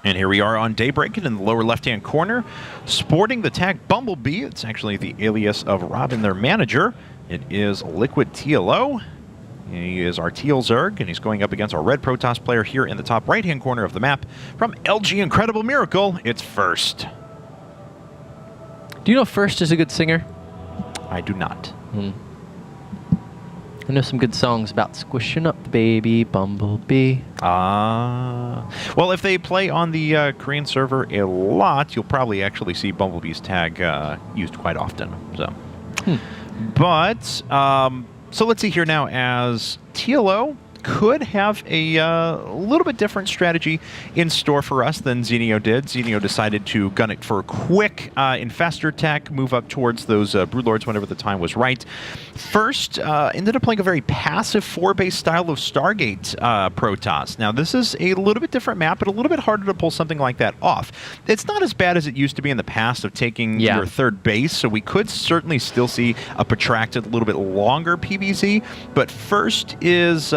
And here we are on Daybreak in the lower left-hand corner, sporting the tag Bumblebee. It's actually the alias of Robin, their manager. It is Liquid TLO. He is our Teal Zerg, and he's going up against our Red Protoss player here in the top right-hand corner of the map. From LG Incredible Miracle, it's First. Do you know First is a good singer? I do not. I know some good songs about squishing up the baby Bumblebee. Well, if they play on the Korean server a lot, you'll probably actually see Bumblebee's tag used quite often. So, But, so let's see here now, as TLO could have a little bit different strategy in store for us than Xenio did. Xenio decided to gun it for a quick infestor attack, move up towards those Broodlords whenever the time was right. First, ended up playing a very passive 4-base style of Stargate Protoss. Now, this is a little bit different map, but a little bit harder to pull something like that off. It's not as bad as it used to be in the past of taking your third base, so we could certainly still see a protracted, little bit longer PvZ, but First is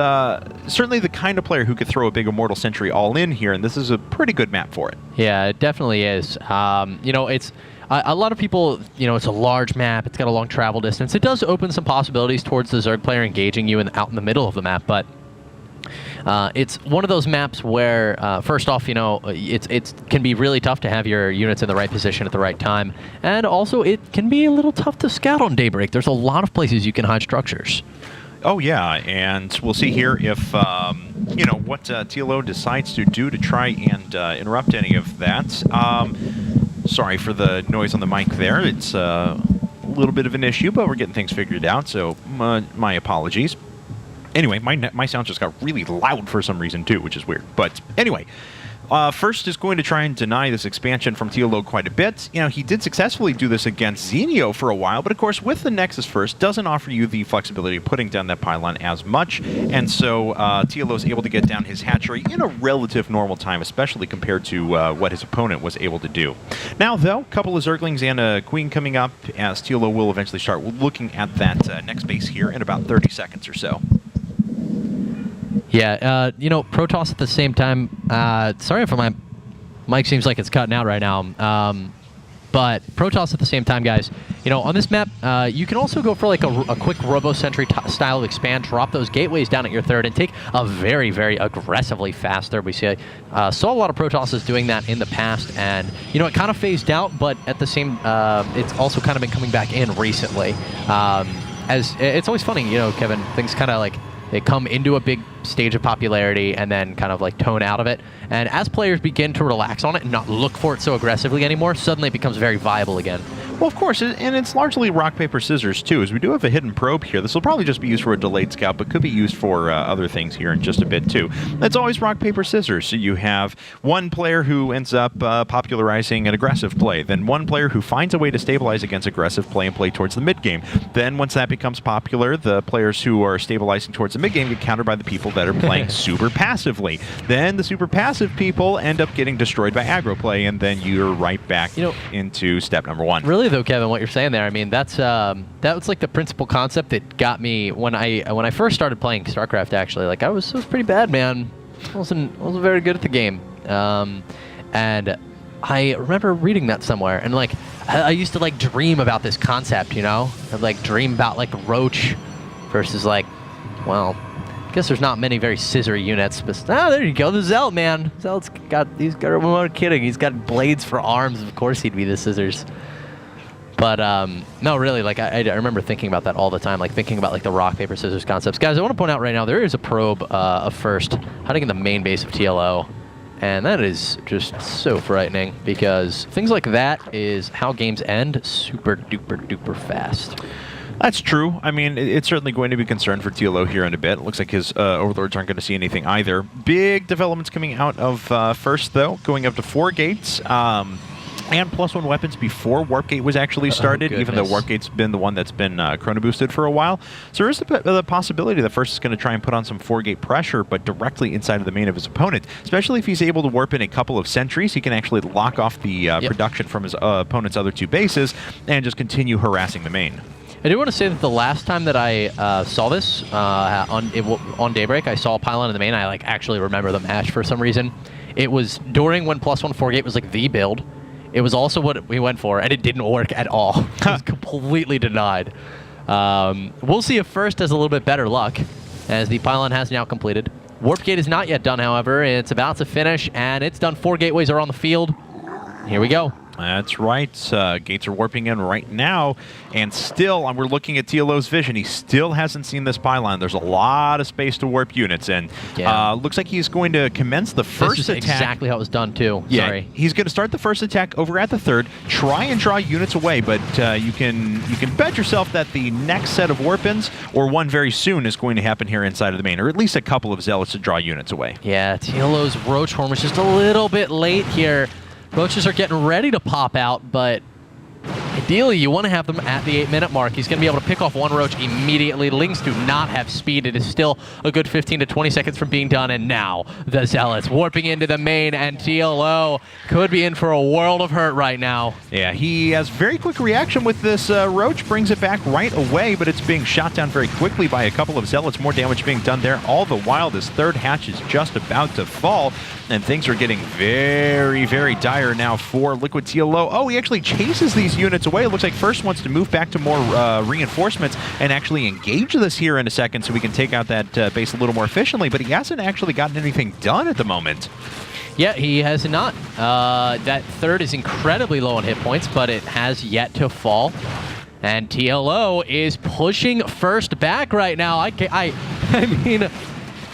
certainly the kind of player who could throw a big Immortal Sentry all in here, and this is a pretty good map for it. Yeah, it definitely is. You know, it's a lot of people, you know, it's a large map, it's got a long travel distance. It does open some possibilities towards the Zerg player engaging you out in the middle of the map, but it's one of those maps where, first off, you know, it can be really tough to have your units in the right position at the right time, and also it can be a little tough to scout on Daybreak. There's a lot of places you can hide structures. Oh, yeah, and we'll see here if, you know, what TLO decides to do to try and interrupt any of that. Sorry for the noise on the mic there. It's a little bit of an issue, but we're getting things figured out, so my apologies. Anyway, my sound just got really loud for some reason, too, which is weird. But anyway, First is going to try and deny this expansion from TLO quite a bit. You know, he did successfully do this against Xenio for a while, but of course with the Nexus First doesn't offer you the flexibility of putting down that pylon as much, and so TLO is able to get down his hatchery in a relative normal time, especially compared to what his opponent was able to do. Now though, a couple of Zerglings and a Queen coming up, as TLO will eventually start looking at that next base here in about 30 seconds or so. Yeah, you know, Protoss at the same time, sorry if my mic seems like it's cutting out right now, but Protoss at the same time, guys, you know, on this map, you can also go for like a quick Robo-Sentry style of expand, drop those gateways down at your third, and take a very, very aggressively fast third. We saw a lot of Protosses doing that in the past, and, you know, it kind of phased out, but at the same, it's also kind of been coming back in recently. As it's always funny, you know, Kevin, things kind of like, they come into a big stage of popularity and then kind of like tone out of it. And as players begin to relax on it and not look for it so aggressively anymore, suddenly it becomes very viable again. Well, of course, and it's largely rock, paper, scissors, too, as we do have a hidden probe here. This will probably just be used for a delayed scout, but could be used for other things here in just a bit, too. It's always rock, paper, scissors. So you have one player who ends up popularizing an aggressive play, then one player who finds a way to stabilize against aggressive play and play towards the mid-game. Then once that becomes popular, the players who are stabilizing towards the mid-game get countered by the people that are playing super passively. Then the super passive people end up getting destroyed by aggro play, and then you're right back into step number one. Really, though, Kevin, what you're saying there, I mean, that's that was like the principal concept that got me when I first started playing StarCraft. Actually, like I was pretty bad, man. I wasn't very good at the game, and I remember reading that somewhere, and like I used to like dream about this concept, you know, I'd like dream about like Roach versus like, well, I guess there's not many very scissory units, but there you go, the Zelt, man. Zelt's got, I'm not kidding, he's got blades for arms. Of course he'd be the scissors. But no, really, like I remember thinking about that all the time, like thinking about like the rock, paper, scissors concepts. Guys, I want to point out right now, there is a probe of First hiding in the main base of TLO. And that is just so frightening, because things like that is how games end super duper duper fast. That's true. I mean, it's certainly going to be a concern for TLO here in a bit. It looks like his Overlords aren't going to see anything either. Big developments coming out of First, though, going up to 4 gates. And +1 weapons before Warp Gate was actually started, even though Warp Gate's been the one that's been chrono boosted for a while. So there is the possibility that First is going to try and put on some 4-gate pressure, but directly inside of the main of his opponent. Especially if he's able to warp in a couple of sentries, he can actually lock off the production from his opponent's other 2 bases and just continue harassing the main. I do want to say that the last time that I saw this on Daybreak, I saw a pylon in the main. I like actually remember the match for some reason. It was during when +1 4 gate was like the build. It was also what we went for, and it didn't work at all. It was completely denied. We'll see if First has a little bit better luck, as the pylon has now completed. Warp gate is not yet done, however. It's about to finish, and it's done. 4 gateways are on the field. Here we go. That's right. Gates are warping in right now, and still, we're looking at TLO's vision. He still hasn't seen this pylon. There's a lot of space to warp units, and looks like he's going to commence the first attack. This is exactly how it was done, too. Yeah, Sorry. He's going to start the first attack over at the third, try and draw units away, but you can bet yourself that the next set of warp-ins, or one very soon, is going to happen here inside of the main, or at least a couple of Zealots to draw units away. Yeah, TLO's Roach Horn was just a little bit late here. Roaches are getting ready to pop out, but ideally you want to have them at the 8-minute mark. He's going to be able to pick off one Roach immediately. Lings do not have speed. It is still a good 15 to 20 seconds from being done, and now the Zealots warping into the main, and TLO could be in for a world of hurt right now. Yeah, he has very quick reaction with this Roach, brings it back right away, but it's being shot down very quickly by a couple of Zealots. More damage being done there. All the while, this third hatch is just about to fall, and things are getting very, very dire now for Liquid TLO. Oh, he actually chases these units away. It looks like First wants to move back to more reinforcements and actually engage this here in a second so we can take out that base a little more efficiently, but he hasn't actually gotten anything done at the moment. Yeah, he has not. That third is incredibly low on hit points, but it has yet to fall. And TLO is pushing First back right now. I mean,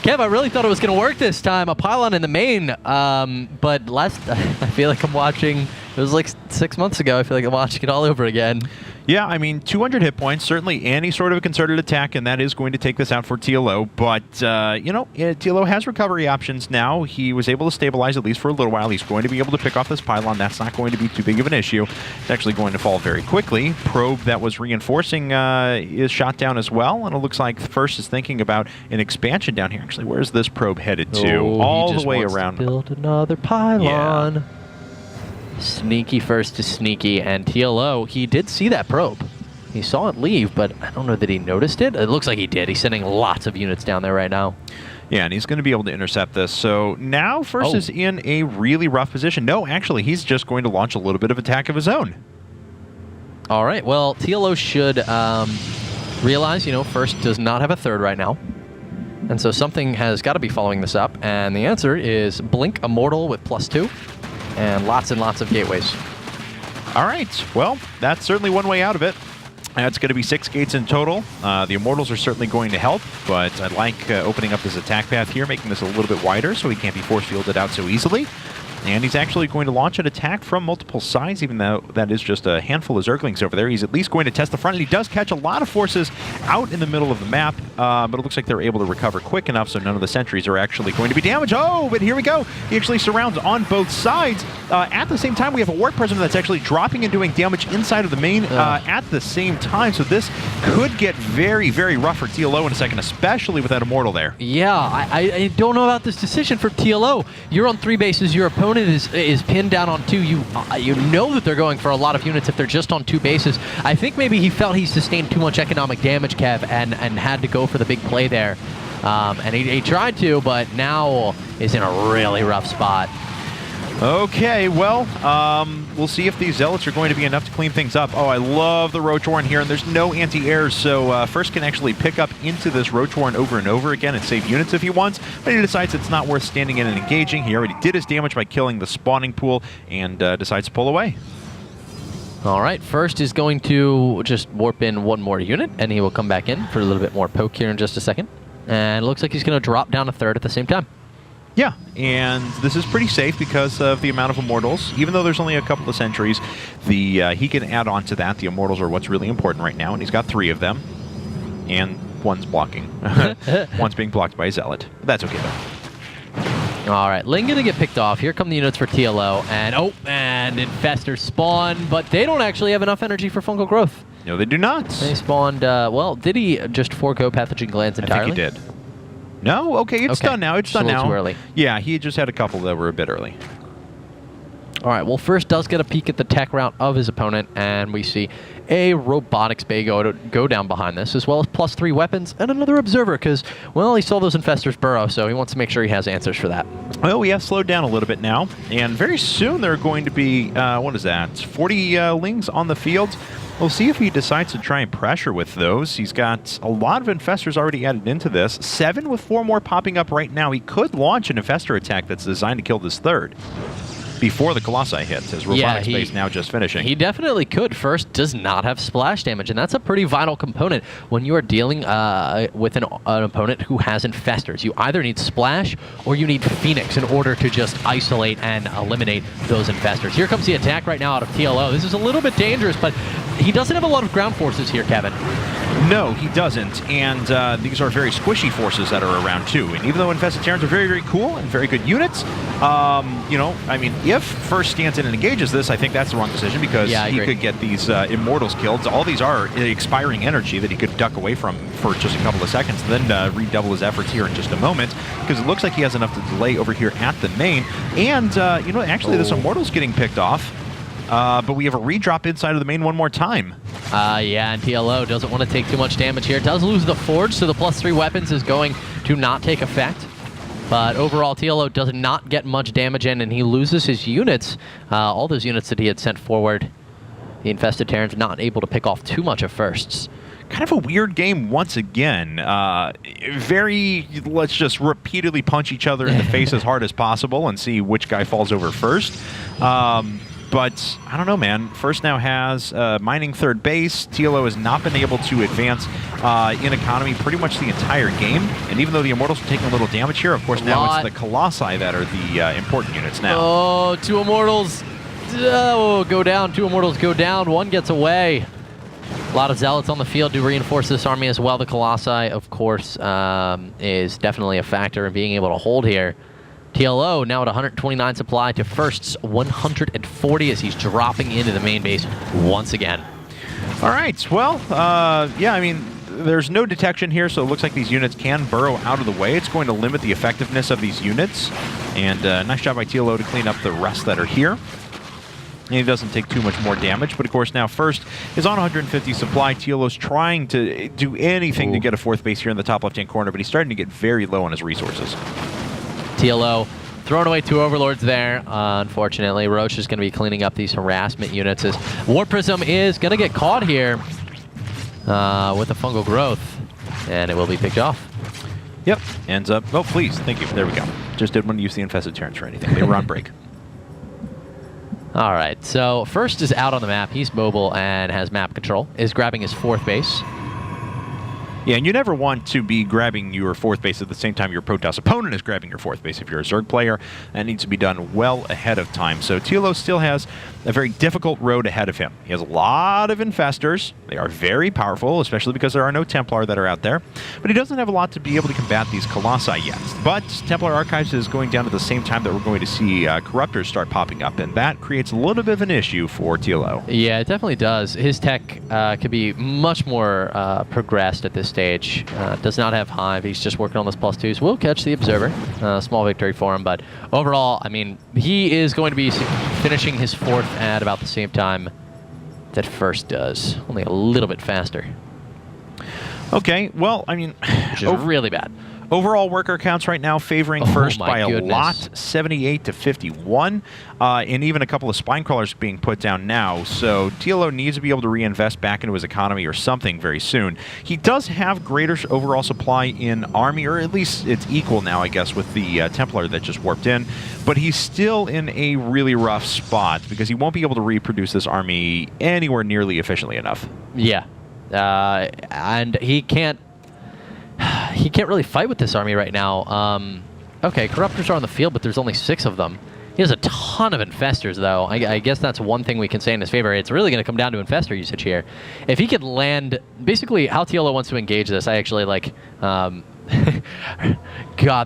Kev, I really thought it was going to work this time. A pylon in the main, but I feel like I'm watching. It was like 6 months ago. I feel like I'm watching it all over again. Yeah, I mean, 200 hit points, certainly any sort of a concerted attack, and that is going to take this out for TLO. But, TLO has recovery options now. He was able to stabilize at least for a little while. He's going to be able to pick off this pylon. That's not going to be too big of an issue. It's actually going to fall very quickly. Probe that was reinforcing is shot down as well, and it looks like First is thinking about an expansion down here. Actually, where's this probe headed to? All the way around. To build another pylon. Yeah. Sneaky First to sneaky, and TLO, he did see that probe. He saw it leave, but I don't know that he noticed it. It looks like he did. He's sending lots of units down there right now. Yeah, and he's going to be able to intercept this. So now First is in a really rough position. No, actually, he's just going to launch a little bit of attack of his own. All right, well, TLO should realize, First does not have a third right now. And so something has got to be following this up, and the answer is Blink Immortal with +2. And lots of gateways. All right. Well, that's certainly one way out of it. It's going to be 6 gates in total. The Immortals are certainly going to help, but I like opening up this attack path here, making this a little bit wider so he can't be force fielded out so easily. And he's actually going to launch an attack from multiple sides, even though that is just a handful of Zerglings over there. He's at least going to test the front, and he does catch a lot of forces out in the middle of the map, but it looks like they're able to recover quick enough so none of the sentries are actually going to be damaged. Oh, but here we go. He actually surrounds on both sides. At the same time, we have a Warp Prisoner that's actually dropping and doing damage inside of the main at the same time, so this could get very, very rough for TLO in a second, especially with that Immortal there. Yeah, I don't know about this decision for TLO. You're on 3 bases, your opponent is pinned down on 2. You know that they're going for a lot of units if they're just on 2 bases. I think maybe he felt he sustained too much economic damage, Kev, and had to go for the big play there. And he tried to, but now is in a really rough spot. Okay, well, we'll see if these Zealots are going to be enough to clean things up. Oh, I love the Roach Warren here, and there's no anti-airs, so First can actually pick up into this Roach Warren over and over again and save units if he wants, but he decides it's not worth standing in and engaging. He already did his damage by killing the spawning pool and decides to pull away. All right, First is going to just warp in one more unit, and he will come back in for a little bit more poke here in just a second. And it looks like he's going to drop down a third at the same time. Yeah, and this is pretty safe because of the amount of Immortals. Even though there's only a couple of sentries, he can add on to that. The Immortals are what's really important right now, and he's got 3 of them. And one's blocking. One's being blocked by a Zealot. But that's okay, though. All right, Ling gonna get picked off. Here come the units for TLO, and Infestors spawn, but they don't actually have enough energy for fungal growth. No, they do not. They spawned, well, did he just forego pathogen glands entirely? I think he did. No? Okay, it's done now. It's done now. Too early. Yeah, he just had a couple that were a bit early. All right, well, First does get a peek at the tech route of his opponent, and we see a robotics bay go down behind this, as well as +3 weapons and another observer, because, well, he saw those Infestors burrow, so he wants to make sure he has answers for that. Well, we have slowed down a little bit now, and very soon there are going to be, what is that, 40 lings on the field. We'll see if he decides to try and pressure with those. He's got a lot of infestors already added into this. 7 with 4 more popping up right now. He could launch an infestor attack that's designed to kill this third before the Colossi hits, as Robotic Space now just finishing. He definitely could. First does not have splash damage, and that's a pretty vital component when you are dealing with an opponent who has infestors. You either need splash or you need Phoenix in order to just isolate and eliminate those infestors. Here comes the attack right now out of TLO. This is a little bit dangerous, but he doesn't have a lot of ground forces here, Kevin. No, he doesn't, and these are very squishy forces that are around too. And even though Infested Terrans are very, very cool and very good units, you know, I mean, if First stands in and engages this, I think that's the wrong decision, because he could get these Immortals killed. All these are expiring energy that he could duck away from for just a couple of seconds, and then redouble his efforts here in just a moment, because it looks like he has enough to delay over here at the main. And, you know, actually this Immortal's getting picked off. But we have a redrop inside of the main one more time. Yeah, and TLO doesn't want to take too much damage here. Does lose the Forge, so the +3 weapons is going to not take effect. But overall, TLO does not get much damage in, and he loses his units, all those units that he had sent forward. The Infested Terrans not able to pick off too much of firsts. Kind of a weird game once again. Very, let's just repeatedly punch each other in the face as hard as possible and see which guy falls over first. But I don't know, man. First now has mining third base. TLO has not been able to advance in economy pretty much the entire game. And even though the Immortals are taking a little damage here, of course, now it's the Colossi that are the important units now. Oh, 2 Immortals go down. 2 Immortals go down. 1 gets away. A lot of Zealots on the field to reinforce this army as well. The Colossi, of course, is definitely a factor in being able to hold here. TLO now at 129 supply to First's 140 as he's dropping into the main base once again. All right, well, yeah, I mean, there's no detection here, so it looks like these units can burrow out of the way. It's going to limit the effectiveness of these units. And nice job by TLO to clean up the rest that are here. And he doesn't take too much more damage, but of course now First is on 150 supply. TLO's trying to do anything to get a 4th base here in the top left-hand corner, but he's starting to get very low on his resources. TLO throwing away 2 Overlords there. Unfortunately, Roche is going to be cleaning up these harassment units as War Prism is going to get caught here with a fungal growth, and it will be picked off. Yep, ends up. Oh, please, thank you. There we go. Just didn't want to use the Infested Terrans for anything. They were on break. All right, so First is out on the map. He's mobile and has map control. Is grabbing his 4th base. Yeah, and you never want to be grabbing your 4th base at the same time your Protoss opponent is grabbing your 4th base. If you're a Zerg player, that needs to be done well ahead of time. So TLO still has a very difficult road ahead of him. He has a lot of infestors. They are very powerful, especially because there are no Templar that are out there. But he doesn't have a lot to be able to combat these Colossi yet. But Templar Archives is going down at the same time that we're going to see Corruptors start popping up, and that creates a little bit of an issue for TLO. Yeah, it definitely does. His tech could be much more progressed at this stage. Does not have Hive. He's just working on this +2s. Will catch the Observer. Small victory for him, but overall, I mean, he is going to be finishing his 4th at about the same time that First does. Only a little bit faster. Okay, well, I mean... Which is really bad. Overall worker counts right now favoring First by a lot, 78 to 51, and even a couple of spine crawlers being put down now. So TLO needs to be able to reinvest back into his economy or something very soon. He does have greater overall supply in army, or at least it's equal now, I guess, with the Templar that just warped in. But he's still in a really rough spot because he won't be able to reproduce this army anywhere nearly efficiently enough. Yeah, and he can't really fight with this army right now. Okay, Corruptors are on the field, but there's only 6 of them. He has a ton of Infestors, though. I guess that's one thing we can say in his favor. It's really going to come down to Infestor usage here. If he could land... Basically, how TLO wants to engage this, I actually like... God,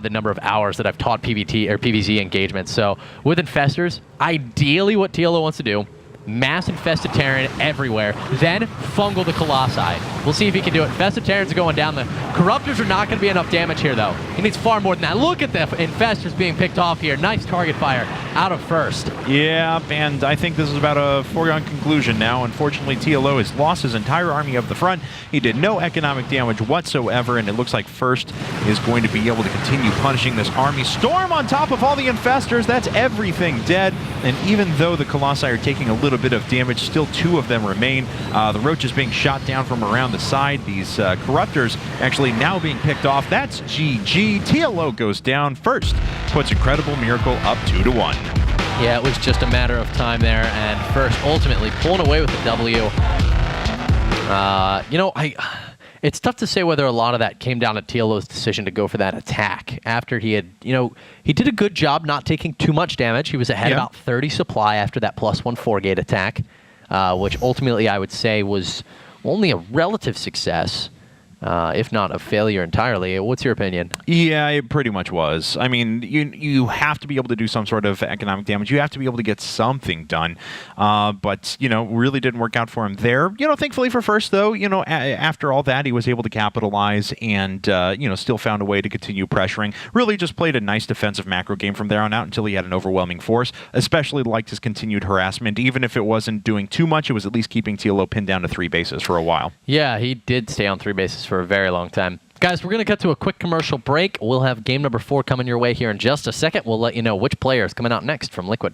the number of hours that I've taught PvT or PvZ engagements. So, with Infestors, ideally what TLO wants to do... Mass Infested Terran everywhere, then fungal the Colossi. We'll see if he can do it. Infested Terrans are going down. The Corruptors are not going to be enough damage here, though. He needs far more than that. Look at the Infestors being picked off here. Nice target fire. out of first. Yeah, and I think this is about a foregone conclusion now. Unfortunately, TLO has lost his entire army up the front. He did no economic damage whatsoever, and it looks like First is going to be able to continue punishing this army. Storm on top of all the infestors. That's everything dead. And even though the Colossi are taking a little bit of damage, still 2 of them remain. The Roach is being shot down from around the side. These Corruptors actually now being picked off. That's GG. TLO goes down. First puts Incredible Miracle up 2-1. Yeah, it was just a matter of time there, and First ultimately pulling away with the W. It's tough to say whether a lot of that came down to TLO's decision to go for that attack after he had, he did a good job not taking too much damage. He was ahead about 30 supply after that +1 4-gate attack, which ultimately I would say was only a relative success. If not a failure entirely. What's your opinion? Yeah, it pretty much was. I mean, you have to be able to do some sort of economic damage. You have to be able to get something done. But, really didn't work out for him there. Thankfully for First, though, after all that, he was able to capitalize and, still found a way to continue pressuring. Really just played a nice defensive macro game from there on out until he had an overwhelming force. Especially liked his continued harassment. Even if it wasn't doing too much, it was at least keeping TLO pinned down to 3 bases for a while. Yeah, he did stay on 3 bases for a very long time. Guys, we're going to cut to a quick commercial break. We'll have game number 4 coming your way here in just a second. We'll let you know which player is coming out next from Liquid.